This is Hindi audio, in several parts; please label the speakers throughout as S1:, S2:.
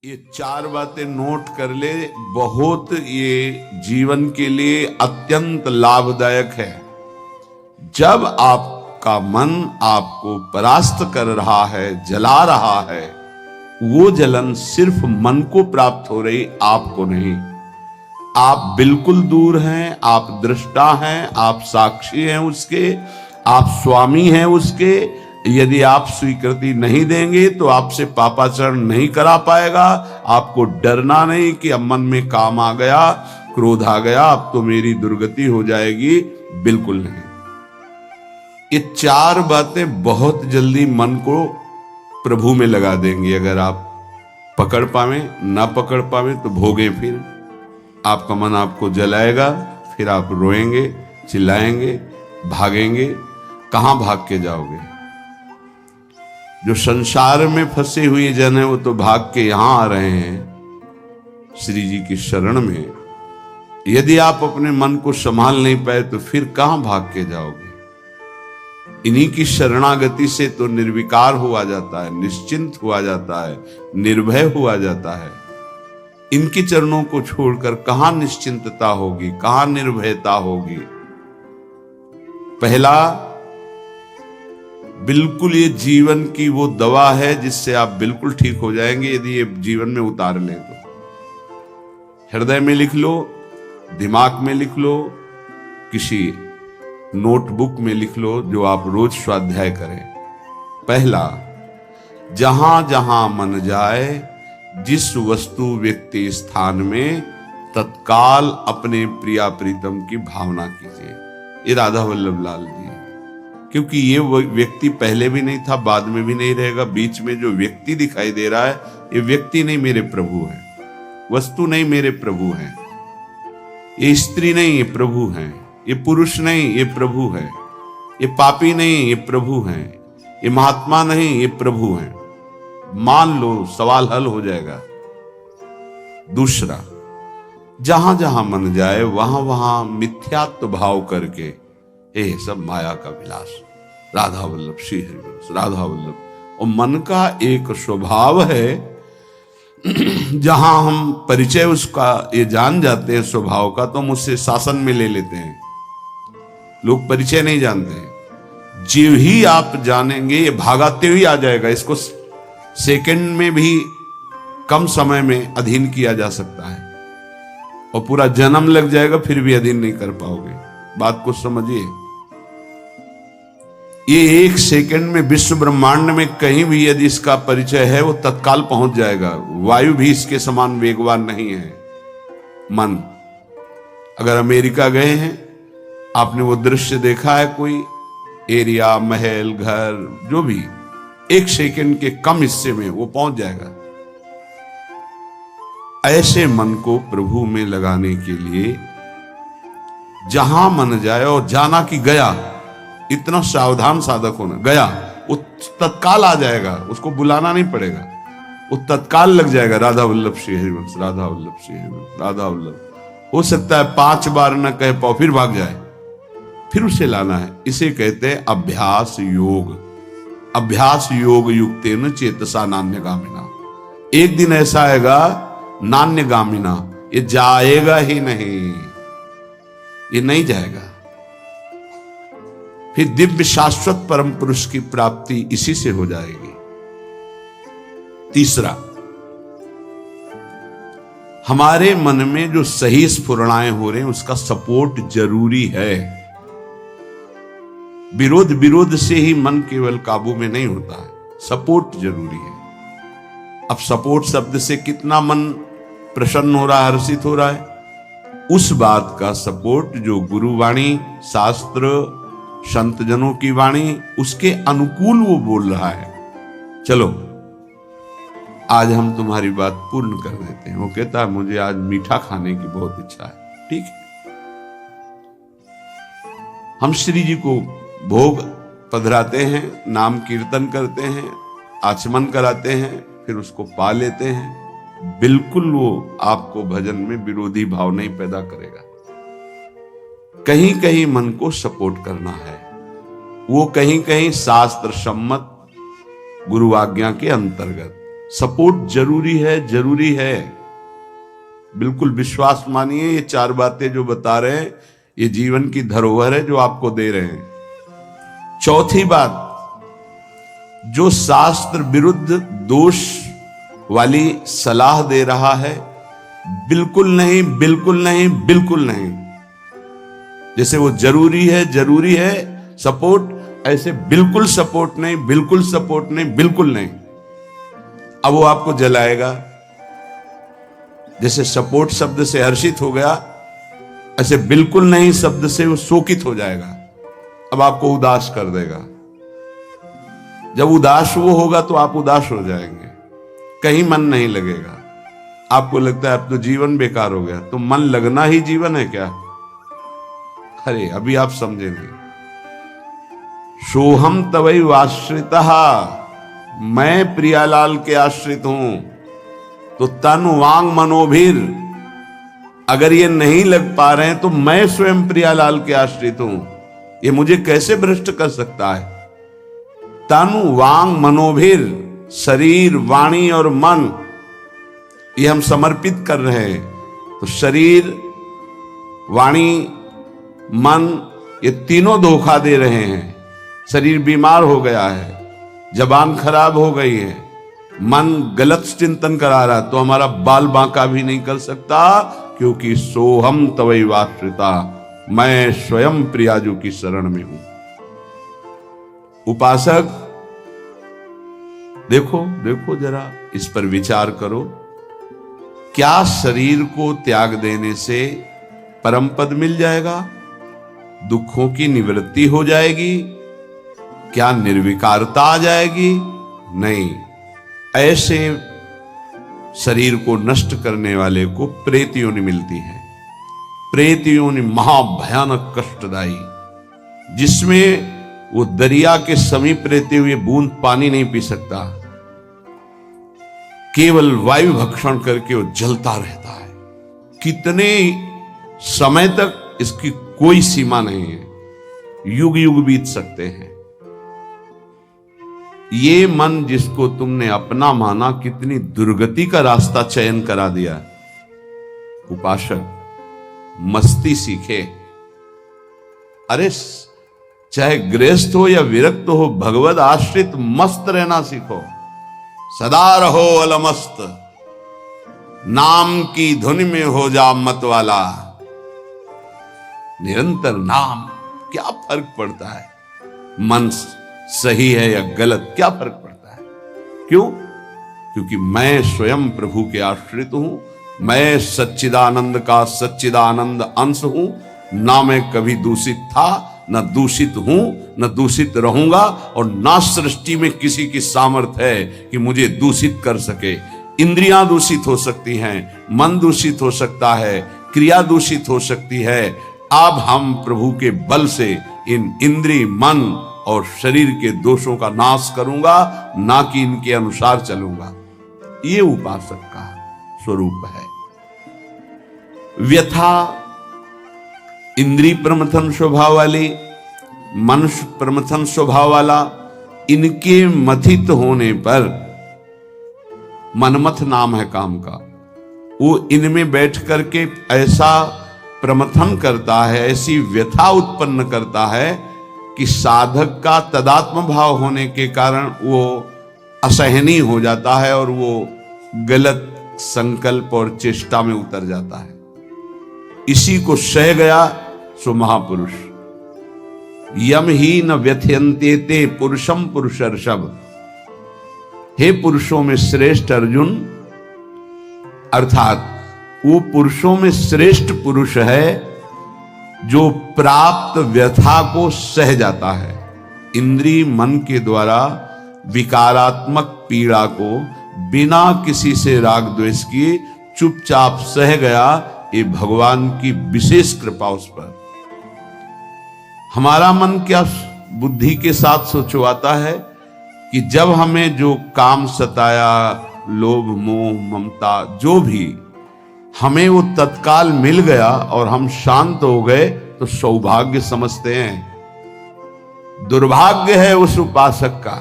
S1: ये चार बातें नोट कर ले, बहुत ये जीवन के लिए अत्यंत लाभदायक है। जब आपका मन आपको परास्त कर रहा है, जला रहा है, वो जलन सिर्फ मन को प्राप्त हो रही, आपको नहीं। आप बिल्कुल दूर हैं, आप दृष्टा हैं, आप साक्षी हैं उसके, आप स्वामी हैं उसके। यदि आप स्वीकृति नहीं देंगे तो आपसे पापाचरण नहीं करा पाएगा। आपको डरना नहीं कि अब मन में काम आ गया, क्रोध आ गया, अब तो मेरी दुर्गति हो जाएगी, बिल्कुल नहीं। ये चार बातें बहुत जल्दी मन को प्रभु में लगा देंगी। अगर आप पकड़ पावे, ना पकड़ पावे तो भोगे। फिर आपका मन आपको जलाएगा, फिर आप रोएंगे, चिल्लाएंगे, भागेंगे। कहां भाग के जाओगे? जो संसार में फंसे हुए जन है वो तो भाग के यहां आ रहे हैं श्री जी की शरण में। यदि आप अपने मन को संभाल नहीं पाए तो फिर कहां भाग के जाओगे? इन्हीं की शरणागति से तो निर्विकार हुआ जाता है, निश्चिंत हुआ जाता है, निर्भय हुआ जाता है। इनके चरणों को छोड़कर कहां निश्चिंतता होगी, कहां निर्भयता होगी? पहला, बिल्कुल ये जीवन की वो दवा है जिससे आप बिल्कुल ठीक हो जाएंगे यदि ये जीवन में उतार लें तो। हृदय में लिख लो, दिमाग में लिख लो, किसी नोटबुक में लिख लो, जो आप रोज स्वाध्याय करें। पहला, जहां जहां मन जाए, जिस वस्तु व्यक्ति स्थान में, तत्काल अपने प्रिया प्रीतम की भावना कीजिए। ये राधा वल्लभ लाल जी, क्योंकि ये व्यक्ति पहले भी नहीं था, बाद में भी नहीं रहेगा। बीच में जो व्यक्ति दिखाई दे रहा है, ये व्यक्ति नहीं, मेरे प्रभु है। वस्तु नहीं, मेरे प्रभु है। ये स्त्री नहीं, ये प्रभु है। ये पुरुष नहीं, ये प्रभु है। ये पापी नहीं, ये प्रभु है। ये महात्मा नहीं, ये प्रभु है। मान लो, सवाल हल हो जाएगा। दूसरा, जहां जहां मन जाए वहां वहां मिथ्यात्व भाव करके, ये सब माया का विलास, राधा वल्लभ श्री हरिवंश, राधा वल्लभ। और मन का एक स्वभाव है, जहां हम परिचय उसका ये जान जाते हैं स्वभाव का, तो हम उससे शासन में ले लेते हैं। लोग परिचय नहीं जानते हैं। जीव ही आप जानेंगे, ये भागाते हुए आ जाएगा। इसको सेकंड में भी कम समय में अधीन किया जा सकता है, और पूरा जन्म लग जाएगा फिर भी अधीन नहीं कर पाओगे। बात को समझिए। ये एक सेकंड में विश्व ब्रह्मांड में कहीं भी यदि इसका परिचय है, वो तत्काल पहुंच जाएगा। वायु भी इसके समान वेगवान नहीं है मन। अगर अमेरिका गए हैं, आपने वो दृश्य देखा है, कोई एरिया, महल, घर, जो भी, एक सेकंड के कम हिस्से में वो पहुंच जाएगा। ऐसे मन को प्रभु में लगाने के लिए जहां मन जाए, और जाना कि गया, इतना सावधान साधक होना। गया, वो तत्काल आ जाएगा, उसको बुलाना नहीं पड़ेगा, वो तत्काल लग जाएगा। राधा वल्लभ श्री हरिवंश, राधा वल्लभ श्री हरिवंश, राधा वल्लभ। हो सकता है 5 बार न कह पाओ, फिर भाग जाए, फिर उसे लाना है। इसे कहते हैं अभ्यास योग। अभ्यास योग युक्तेन चेतसा नान्यगामिना। एक दिन ऐसा आएगा, नान्यगामिना, ये जाएगा ही नहीं, ये नहीं जाएगा। फिर दिव्य शाश्वत परम पुरुष की प्राप्ति इसी से हो जाएगी। तीसरा, हमारे मन में जो सही स्फुरणाएं हो रहे हैं, उसका सपोर्ट जरूरी है। विरोध से ही मन केवल काबू में नहीं होता है, सपोर्ट जरूरी है। अब सपोर्ट शब्द से कितना मन प्रसन्न हो रहा है, हर्षित हो रहा है, उस बात का सपोर्ट जो गुरुवाणी, शास्त्र, संत जनों की वाणी, उसके अनुकूल वो बोल रहा है। चलो आज हम तुम्हारी बात पूर्ण कर देते हैं। वो कहता है, मुझे आज मीठा खाने की बहुत इच्छा है। ठीक है, हम श्री जी को भोग पधराते हैं, नाम कीर्तन करते हैं, आचमन कराते हैं, फिर उसको पा लेते हैं। बिल्कुल वो आपको भजन में विरोधी भाव नहीं पैदा करेगा। कहीं कहीं मन को सपोर्ट करना है, वो कहीं कहीं शास्त्र सम्मत गुरु आज्ञा के अंतर्गत। सपोर्ट जरूरी है, जरूरी है। बिल्कुल विश्वास मानिए, ये 4 बातें जो बता रहे हैं ये जीवन की धरोहर है जो आपको दे रहे हैं। चौथी बात, जो शास्त्र विरुद्ध दोष वाली सलाह दे रहा है, बिल्कुल नहीं, बिल्कुल नहीं, बिल्कुल नहीं। जैसे वो जरूरी है सपोर्ट, ऐसे बिल्कुल सपोर्ट नहीं, बिल्कुल सपोर्ट नहीं, बिल्कुल नहीं। अब वो आपको जलाएगा। जैसे सपोर्ट शब्द से हर्षित हो गया, ऐसे बिल्कुल नहीं शब्द से वो शोकित हो जाएगा। अब आपको उदास कर देगा। जब उदास वो होगा तो आप उदास हो जाएंगे, कहीं मन नहीं लगेगा। आपको लगता है अब तो जीवन बेकार हो गया। तो मन लगना ही जीवन है क्या? अरे अभी आप समझे नहीं। सोहम तवैव आश्रितः, मैं प्रियालाल के आश्रित हूं। तो तन वांग मनोभीर, अगर ये नहीं लग पा रहे हैं तो मैं स्वयं प्रियालाल के आश्रित हूं। ये मुझे कैसे भ्रष्ट कर सकता है? तन वांग मनोभीर, शरीर, वाणी और मन, ये हम समर्पित कर रहे हैं। तो शरीर, वाणी, मन, ये तीनों धोखा दे रहे हैं। शरीर बीमार हो गया है, जबान खराब हो गई है, मन गलत चिंतन करा रहा, तो हमारा बाल बांका भी नहीं कर सकता, क्योंकि सोहम तवैव आश्रिता, मैं स्वयं प्रियाजू की शरण में हूं। उपासक देखो, देखो जरा इस पर विचार करो। क्या शरीर को त्याग देने से परम पद मिल जाएगा? दुखों की निवृत्ति हो जाएगी? क्या निर्विकारता आ जाएगी? नहीं। ऐसे शरीर को नष्ट करने वाले को प्रेत योनि मिलती है। प्रेत योनि महाभयानक कष्टदायी, जिसमें वो दरिया के समीप रहते हुए बूंद पानी नहीं पी सकता, केवल वायु भक्षण करके वो जलता रहता है। कितने समय तक इसकी कोई सीमा नहीं है, युग युग बीत सकते हैं। ये मन जिसको तुमने अपना माना, कितनी दुर्गति का रास्ता चयन करा दिया। उपासक मस्ती सीखे। अरे चाहे गृहस्थ हो या विरक्त हो, भगवद आश्रित मस्त रहना सीखो। सदा रहो अलमस्त, नाम की धुन में हो जा मत वाला। निरंतर नाम, क्या फर्क पड़ता है मन सही है या गलत, क्या फर्क पड़ता है? क्यों? क्योंकि मैं स्वयं प्रभु के आश्रित हूं। मैं सच्चिदानंद का सच्चिदानंद अंश हूं। ना मैं कभी दूषित था, न दूषित हूं, न दूषित रहूंगा, और ना सृष्टि में किसी की सामर्थ्य है कि मुझे दूषित कर सके। इंद्रियां दूषित हो सकती हैं, मन दूषित हो सकता है, क्रिया दूषित हो सकती है। अब हम प्रभु के बल से इन इंद्रिय, मन और शरीर के दोषों का नाश करूंगा, ना कि इनके अनुसार चलूंगा। ये उपासक का स्वरूप है। व्यथा इंद्रिय प्रमथन स्वभाव वाली, मनुष्य प्रमथन स्वभाव वाला, इनके मथित होने पर, मनमथ नाम है काम का, वो इनमें बैठ करके ऐसा प्रमथन करता है, ऐसी व्यथा उत्पन्न करता है कि साधक का तदात्म भाव होने के कारण वो असहनीय हो जाता है और वो गलत संकल्प और चेष्टा में उतर जाता है। इसी को सह गया सो महापुरुष। यम ही न व्यथयन्ते ते पुरुषम पुरुषर्षभ। हे पुरुषों में श्रेष्ठ अर्जुन, अर्थात वो पुरुषों में श्रेष्ठ पुरुष है जो प्राप्त व्यथा को सह जाता है। इंद्रिय मन के द्वारा विकारात्मक पीड़ा को बिना किसी से राग द्वेष किए चुपचाप सह गया, ये भगवान की विशेष कृपा उस पर। हमारा मन क्या बुद्धि के साथ सोचवाता है कि जब हमें जो काम सताया, लोभ मोह ममता जो भी, हमें वो तत्काल मिल गया और हम शांत हो गए तो सौभाग्य समझते हैं। दुर्भाग्य है उस उपासक का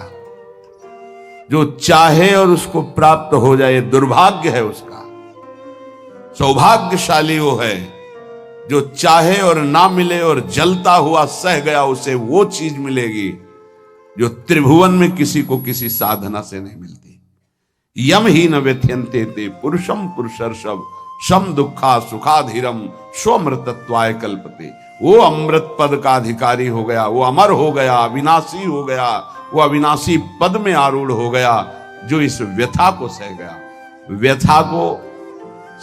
S1: जो चाहे और उसको प्राप्त हो जाए, दुर्भाग्य है उसका। सौभाग्यशाली वो है जो चाहे और ना मिले और जलता हुआ सह गया, उसे वो चीज मिलेगी जो त्रिभुवन में किसी को किसी साधना से नहीं मिलती। यम ही न व्यथ्यन्ते ते पुरुषम पुरुषर्षभ शम दुखा सुखाधीरम स्वमृतत्वाय कल्पते। वो अमृत पद का अधिकारी हो गया, वो अमर हो गया, अविनाशी हो गया, वो अविनाशी पद में आरूढ़ हो गया जो इस व्यथा को सह गया। व्यथा को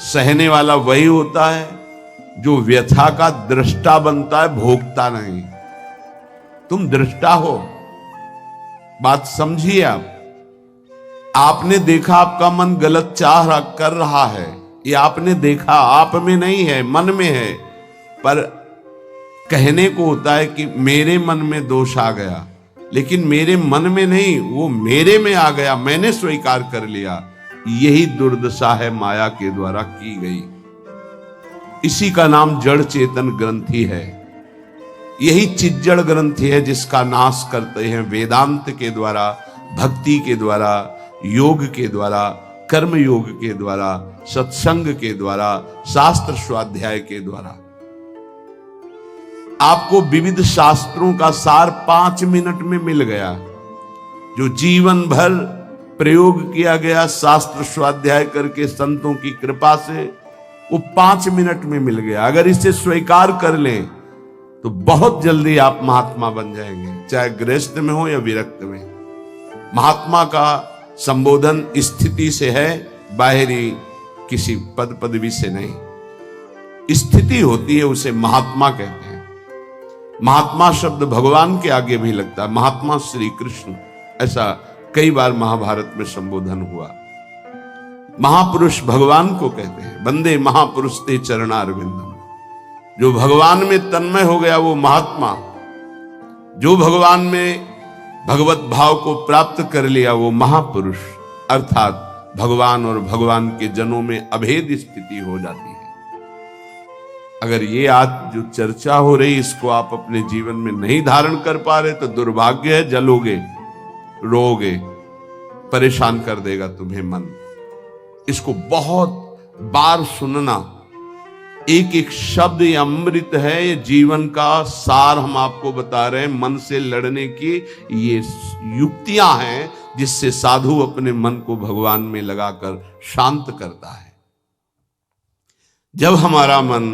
S1: सहने वाला वही होता है जो व्यथा का दृष्टा बनता है, भोगता नहीं। तुम दृष्टा हो, बात समझिए। आपने देखा आपका मन गलत चाह कर रहा है, ये आपने देखा, आप में नहीं है, मन में है। पर कहने को होता है कि मेरे मन में दोष आ गया, लेकिन मेरे मन में नहीं, वो मेरे में आ गया, मैंने स्वीकार कर लिया। यही दुर्दशा है माया के द्वारा की गई। इसी का नाम जड़ चेतन ग्रंथि है। यही चिज्जड़ ग्रंथि है जिसका नाश करते हैं वेदांत के द्वारा, भक्ति के द्वारा, योग के द्वारा, कर्म योग के द्वारा, सत्संग के द्वारा, शास्त्र स्वाध्याय के द्वारा। आपको विविध शास्त्रों का सार 5 मिनट में मिल गया। जो जीवन भर प्रयोग किया गया शास्त्र स्वाध्याय करके संतों की कृपा से, वो 5 मिनट में मिल गया। अगर इसे स्वीकार कर लें तो बहुत जल्दी आप महात्मा बन जाएंगे, चाहे गृहस्थ में हो या विरक्त में। महात्मा का संबोधन स्थिति से है, बाहरी किसी पद पदवी से नहीं। स्थिति होती है, उसे महात्मा कहते हैं। महात्मा शब्द भगवान के आगे भी लगता है, महात्मा श्री कृष्ण, ऐसा कई बार महाभारत में संबोधन हुआ। महापुरुष भगवान को कहते हैं, वंदे महापुरुष ते चरणारविंदम। जो भगवान में तन्मय हो गया वो महात्मा, जो भगवान में भगवत भाव को प्राप्त कर लिया वो महापुरुष, अर्थात भगवान और भगवान के जनों में अभेद स्थिति हो जाती है। अगर ये आज जो चर्चा हो रही इसको आप अपने जीवन में नहीं धारण कर पा रहे तो दुर्भाग्य है, जलोगे, रोगे, परेशान कर देगा तुम्हें मन। इसको बहुत बार सुनना। एक एक शब्द ये अमृत है, ये जीवन का सार हम आपको बता रहे हैं। मन से लड़ने की ये युक्तियां हैं जिससे साधु अपने मन को भगवान में लगाकर शांत करता है। जब हमारा मन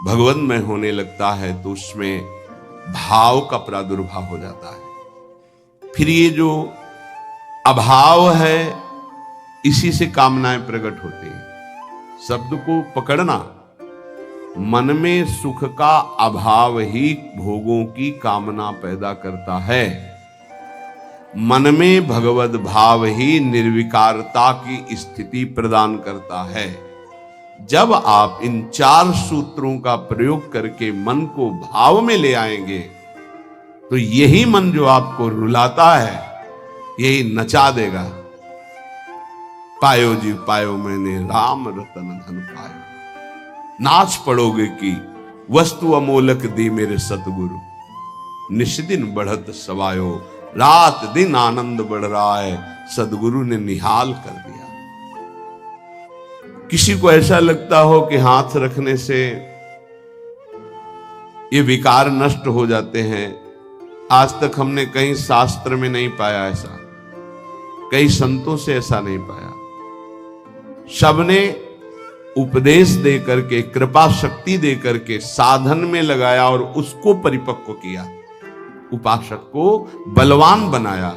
S1: भगवन्मय होने लगता है तो उसमें भाव का प्रादुर्भाव हो जाता है। फिर ये जो अभाव है इसी से कामनाएं प्रकट होती हैं। शब्द को पकड़ना, मन में सुख का अभाव ही भोगों की कामना पैदा करता है। मन में भगवत भाव ही निर्विकारता की स्थिति प्रदान करता है। जब आप इन 4 सूत्रों का प्रयोग करके मन को भाव में ले आएंगे तो यही मन जो आपको रुलाता है यही नचा देगा। पायो जी पायो मैंने राम रतन धन पायो, नाच पड़ोगे कि वस्तु अमोलक दी मेरे सतगुरु, निष्दिन बढ़त सवायो, रात दिन आनंद बढ़ रहा है, सदगुरु ने निहाल कर दिया। किसी को ऐसा लगता हो कि हाथ रखने से ये विकार नष्ट हो जाते हैं, आज तक हमने कहीं शास्त्र में नहीं पाया ऐसा, कई संतों से ऐसा नहीं पाया। सबने उपदेश दे करके, कृपा शक्ति दे करके साधन में लगाया और उसको परिपक्व किया, उपासक को बलवान बनाया।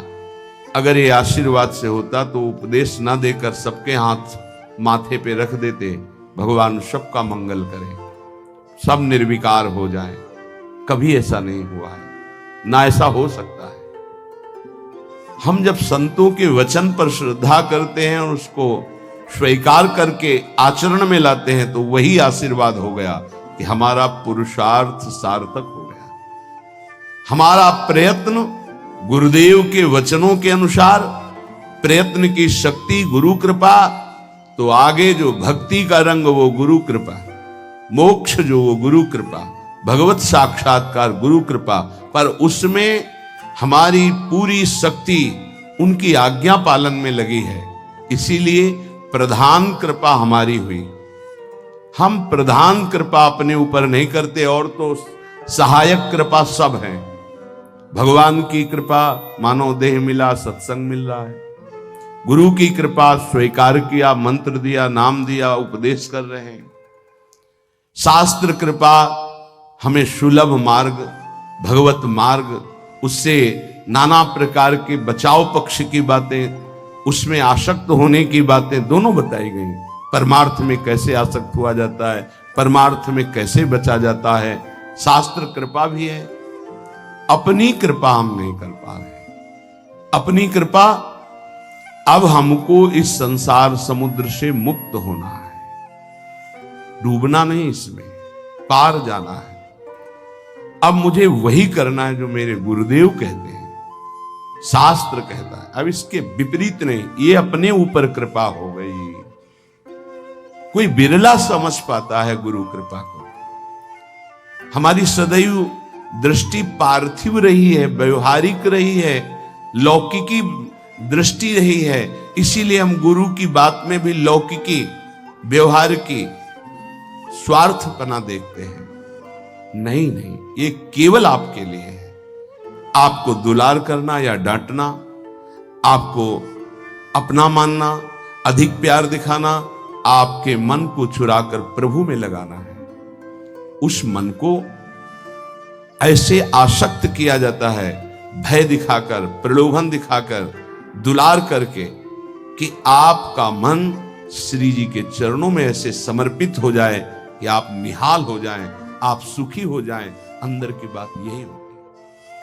S1: अगर ये आशीर्वाद से होता तो उपदेश ना देकर सबके हाथ माथे पे रख देते, भगवान सबका मंगल करे, सब निर्विकार हो जाए। कभी ऐसा नहीं हुआ है, ना ऐसा हो सकता है। हम जब संतों के वचन पर श्रद्धा करते हैं और उसको स्वीकार करके आचरण में लाते हैं तो वही आशीर्वाद हो गया कि हमारा पुरुषार्थ सार्थक हो गया। हमारा प्रयत्न गुरुदेव के वचनों के अनुसार, प्रयत्न की शक्ति गुरु कृपा, तो आगे जो भक्ति का रंग वो गुरु कृपा, मोक्ष जो वो गुरु कृपा, भगवत साक्षात्कार गुरु कृपा। पर उसमें हमारी पूरी शक्ति उनकी आज्ञा पालन में लगी है, इसीलिए प्रधान कृपा हमारी हुई। हम प्रधान कृपा अपने ऊपर नहीं करते, और तो सहायक कृपा सब है। भगवान की कृपा मानव देह मिला, सत्संग मिल रहा है। गुरु की कृपा स्वीकार किया, मंत्र दिया, नाम दिया, उपदेश कर रहे हैं। शास्त्र कृपा हमें सुलभ मार्ग, भगवत मार्ग, उससे नाना प्रकार के बचाव पक्ष की बातें, उसमें आसक्त होने की बातें दोनों बताई गई। परमार्थ में कैसे आसक्त हुआ जाता है, परमार्थ में कैसे बचा जाता है, शास्त्र कृपा भी है। अपनी कृपा हम नहीं कर पा रहे। अपनी कृपा, अब हमको इस संसार समुद्र से मुक्त होना है, डूबना नहीं, इसमें पार जाना है। अब मुझे वही करना है जो मेरे गुरुदेव कहते हैं, शास्त्र कहता है। अब इसके विपरीत नहीं, ये अपने ऊपर कृपा हो गई। कोई बिरला समझ पाता है गुरु कृपा को। हमारी सदैव दृष्टि पार्थिव रही है, व्यवहारिक रही है, लौकिकी दृष्टि रही है, इसीलिए हम गुरु की बात में भी लौकिकी, व्यवहार की, स्वार्थपना देखते हैं। नहीं नहीं, ये केवल आपके लिए है। आपको दुलार करना या डांटना, आपको अपना मानना, अधिक प्यार दिखाना, आपके मन को चुराकर प्रभु में लगाना है। उस मन को ऐसे आसक्त किया जाता है, भय दिखाकर, प्रलोभन दिखाकर, दुलार करके, कि आपका मन श्री जी के चरणों में ऐसे समर्पित हो जाए कि आप निहाल हो जाएं, आप सुखी हो जाएं। अंदर की बात यही हो।